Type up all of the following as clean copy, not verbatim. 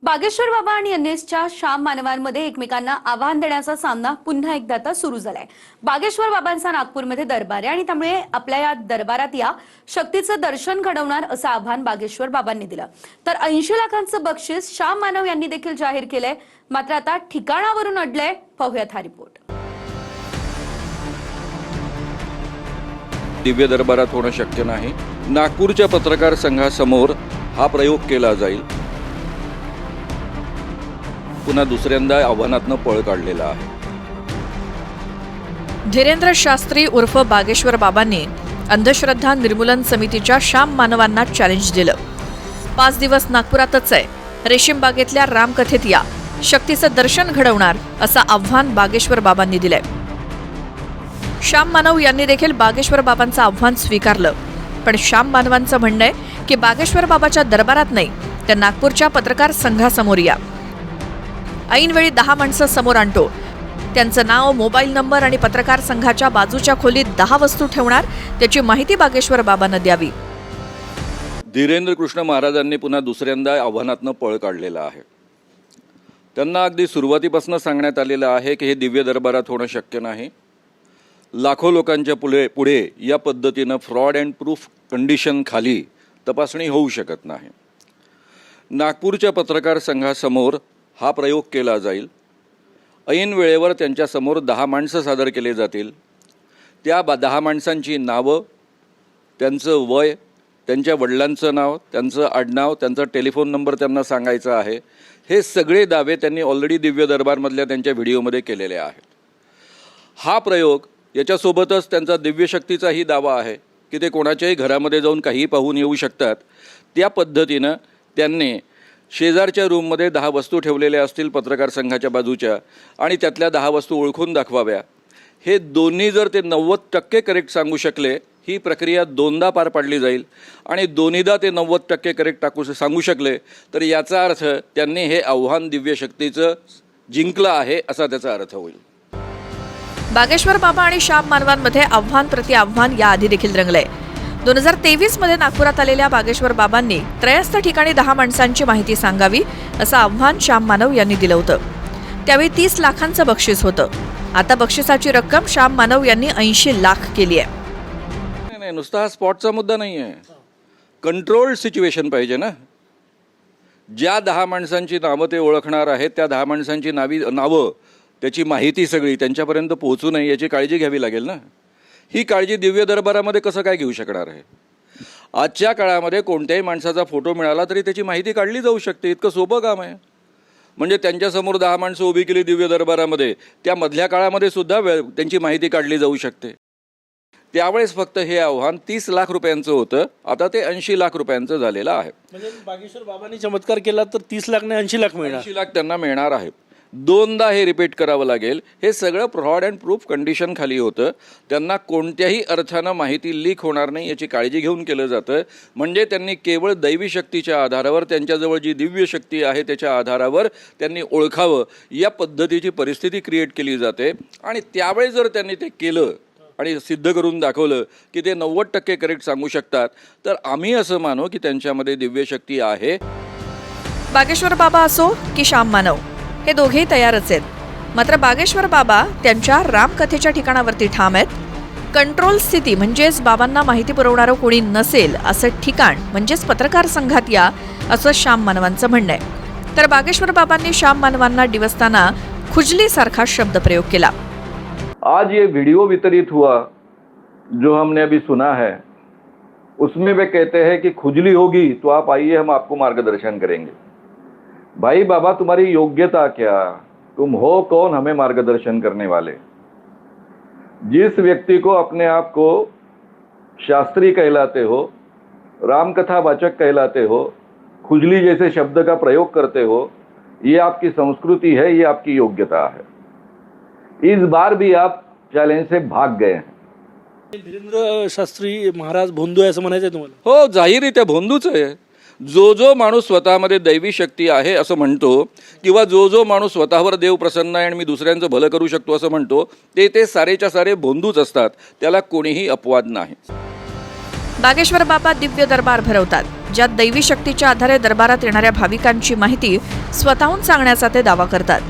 बागेश्वर बाबा आणि एनएसच्या शाम मानवांमध्ये एकमेकांना आव्हान देण्याचा सामना पुन्हा एकदा आता सुरू झालाय। बागेश्वर बाबांचा नागपूरमध्ये दरबार आहे आणि त्यामुळे आपल्या या दरबारात या शक्तीचं दर्शन घडवणार असं आव्हान बागेश्वर बाबांनी दिलं। तर 80 लाखांचं बक्षीस शाम मानव यांनी देखील जाहीर केलंय। मात्र आता ठिकाणावरून अडलंय, पाहूयात हा रिपोर्ट। दिव्य दरबारात होणं शक्य नाही। नागपूरच्या पत्रकार संघासमोर हा प्रयोग केला जाईल। पुन्हा दुसऱ्यांदा आव्हानातनं पळ काढलेला आहे। धीरेंद्र शास्त्री उर्फ बागेश्वर बाबांनी अंधश्रद्धा निर्मूलन समितीच्या शाम मानवांना चॅलेंज दिलं। 5 दिवस नागपुरातच आहे, रेशीम बागेतल्या रामकथेत या शक्तीचं दर्शन घडवणार असं आव्हान बागेश्वर बाबांनी दिलंय। शाम मानव यांनी देखील बागेश्वर बाबांचं आव्हान स्वीकारलं, पण शाम मानवांचं म्हणणं आहे की बागेश्वर बाबाच्या दरबारात नाही तर नागपूरच्या पत्रकार संघासमोर या। ऐनवेळी 10 माणसं समोर आणतो, त्यांचं नाव, मोबाईल नंबर आणि पत्रकार संघाच्या बाजूच्या खोलीत 10 वस्तू ठेवणार, त्याची माहिती बागेश्वर बाबांना द्यावी। धीरेंद्र कृष्ण महाराजांनी पुन्हा दुसऱ्यांदा आव्हानातनं पळ काढलेला आहे। त्यांना अगदी सुरुवातीपासून सांगण्यात आलेलं आहे की हे दिव्य दरबारात होणं शक्य नाही। लाखो लोकांच्या पुढे या पद्धतीनं फ्रॉड अँड प्रूफ कंडिशन खाली तपासणी होऊ शकत नाही। नागपूरच्या पत्रकार संघासमोर हा प्रयोग केला जाईल। ऐन वेळेवर त्यांच्यासमोर 10 माणसं सादर केले जातील। त्या 10 माणसांची नावं, त्यांचं वय, त्यांच्या वडिलांचं नाव, त्यांचं आडनाव, त्यांचा टेलिफोन नंबर त्यांना सांगायचा आहे। हे सगळे दावे त्यांनी ऑलरेडी दिव्य दरबारमधल्या त्यांच्या व्हिडिओमध्ये केलेले आहेत। हा प्रयोग याच्यासोबतच त्यांचा दिव्यशक्तीचाही दावा आहे की ते कोणाच्याही घरामध्ये जाऊन काहीही पाहून येऊ शकतात। त्या पद्धतीनं त्यांनी शेजारच्या रूममध्ये 10 वस्तू ठेवलेल्या असतील पत्रकार संघाच्या बाजूच्या, आणि त्यातल्या 10 वस्तू ओळखून दाखवाव्या। हे दोन्ही जर ते 90% करेक्ट सांगू शकले, ही प्रक्रिया 2दा पार पाडली जाईल, आणि दोन्हीदा ते 90% करेक्ट सांगू शकले तर याचा अर्थ त्यांनी हे आव्हान दिव्यशक्तीचं जिंकलं आहे असा त्याचा अर्थ होईल। बागेश्वर बाबा आणि शाम मानवांमध्ये आव्हान प्रति आव्हान याआधी देखील रंगलंय। 2023 मध्ये नागपुरात आलेल्या बागेश्वर बाबांनी त्रयस्थ ठिकाणी 10 माणसांची माहिती सांगावी असं आव्हान शाम मानव यांनी दिलं होतं। त्यावेळी 30 लाखांचं बक्षीस होतं। आता बक्षिसाची रक्कम शाम मानव यांनी 80 लाख केली आहे। नाही, नुसता हा स्पॉटचा मुद्दा नाही आहे, कंट्रोल्ड सिच्युएशन पाहिजे ना। ज्या 10 माणसांची नावं ते ओळखणार आहेत त्या 10 माणसांची नावं, त्याची माहिती सगळी त्यांच्यापर्यंत पोहोचू नये याची काळजी घ्यावी लागेल ना। ही काळजी दिव्य दरबारामध्ये कसं काय घेऊ शकणार आहे? आजच्या काळामध्ये कोणत्याही माणसाचा फोटो मिळाला तरी त्याची माहिती काढली जाऊ शकते, इतकं सोपं काम आहे। म्हणजे त्यांच्यासमोर 10 माणसं उभी केली दिव्य दरबारामध्ये, त्या मधल्या काळामध्ये सुद्धा त्यांची माहिती काढली जाऊ शकते। त्यावेळेस फक्त हे आव्हान 30 लाख रुपयांचं होतं, आता ते 80 लाख रुपयांचं झालेलं आहे। म्हणजे बागेश्वर बाबांनी चमत्कार केला तर 30 लाख नाही 80 लाख मिळणार। 80 लाख त्यांना मिळणार आहे। 2दा हे रिपीट करावं लागेल। हे सगळं फ्रॉड अँड प्रूफ कंडिशन खाली होतं। त्यांना कोणत्याही अर्थानं माहिती लीक होणार नाही याची काळजी घेऊन केलं जातं। म्हणजे त्यांनी केवळ दैवी शक्तीच्या आधारावर, त्यांच्याजवळ जी दिव्य शक्ती आहे त्याच्या आधारावर त्यांनी ओळखावं, या पद्धतीची परिस्थिती क्रिएट केली जाते। आणि त्यावेळी जर त्यांनी ते केलं आणि सिद्ध करून दाखवलं की ते 90% करेक्ट सांगू शकतात, तर आम्ही असं मानू की त्यांच्यामध्ये दिव्य शक्ती आहे। बागेश्वर बाबा असो की शाम मानव, हे दोघेही तयारच आहेत। मात्र बागेश्वर बाबा त्यांच्या रामकथेच्या ठिकाणावरती ठाम आहेत। कंट्रोल स्थिती म्हणजेच बाबांना माहिती पुरवणारं कोणी नसेल असं ठिकाण म्हणजेच पत्रकार संघात या, असं शाम मानवांचं म्हणणं आहे। तर बागेश्वर बाबांनी शाम मानवांना डिवसताना खुजलीसारखा शब्दप्रयोग केला। आज ये वीडियो वितरित हुआ जो हमने अभी सुना है, उसमें वे कहते हैं कि खुजली होगी तो आप आइए, हम आपको मार्गदर्शन करेंगे। भाई बाबा, तुम्हारी योग्यता क्या? तुम हो कौन हमें मार्गदर्शन करने वाले? जिस व्यक्ति को अपने आप को शास्त्री कहलाते हो, रामकथा वाचक कहलाते हो, खुजली जैसे शब्द का प्रयोग करते हो, ये आपकी संस्कृति है, ये आपकी योग्यता है। इस बार भी आप चैलेंज से भाग गए हैं। धीरेंद्र शास्त्री महाराज भोंदू आहे असं म्हणायचं तुम्हाला? हो, जाहीररित्या भोंदूच आहे। जो माणूस स्वतःमध्ये दैवी शक्ती आहे असं म्हणतो, किंवा जो माणूस स्वतःवर देव प्रसन्न आहे आणि मी दुसऱ्यांचं भलं करू शकतो असं म्हणतो, ते सारेच्या सारे भोंदूच असतात। त्याला कोणीही अपवाद नाही। बागेश्वर बाबा दिव्य दरबार भरवतात। ज्यात दैवी शक्तीच्या आधारे दरबारात येणाऱ्या भाविकांची माहिती स्वतःहून सांगण्याचा ते दावा करतात.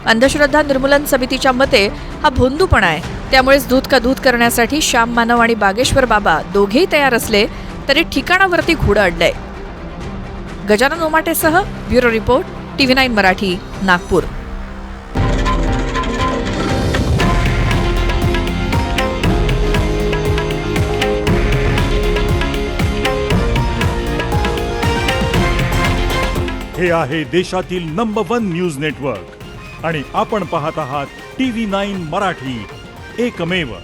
अंधश्रद्धा निर्मूलन समितीच्या मते हा भोंदूपणा आहे. त्यामुळेच दूध का दूध करण्यासाठी श्याम मानव आणि बागेश्वर बाबा दोघेही तयार असले तरी ठिकाणावरती घोडं अडलंय. गजानन ओमाटेसह bureau report TV9 Marathi, Nagpur. हे आहे देशातील नंबर 1 न्यूज नेटवर्क आणि आपण पाहत आहात TV9 मराठी, एकमेव.